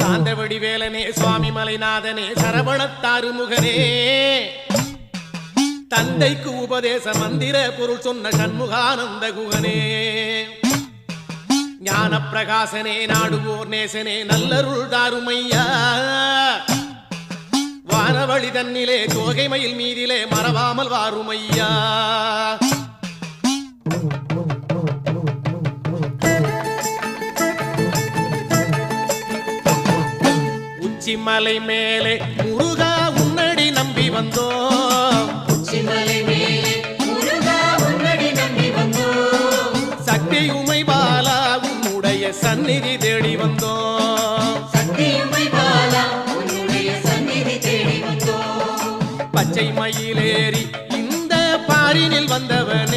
சாந்தவடி வேலனே சுவாமி மலைநாதனே சரவணத்தாறு முகனே தந்தைக்கு உபதேச மந்திர பொருள் சொன்ன சண்முகானந்த குகனே ஞான பிரகாசனே நாடுவோர் நேசனே நல்லருள் தாருமையா வானவழி தன்னிலே தோகை மயில் மீதிலே மறவாமல் வாருமையா உச்சிமலை மேலே முருகா உன்னடி நம்பி வந்தோம் சக்தி உமை பாலா உன்னுடைய சந்நிதி தேடி வந்தோம் பச்சை மயிலேறி இந்த பாரினில் வந்தவன்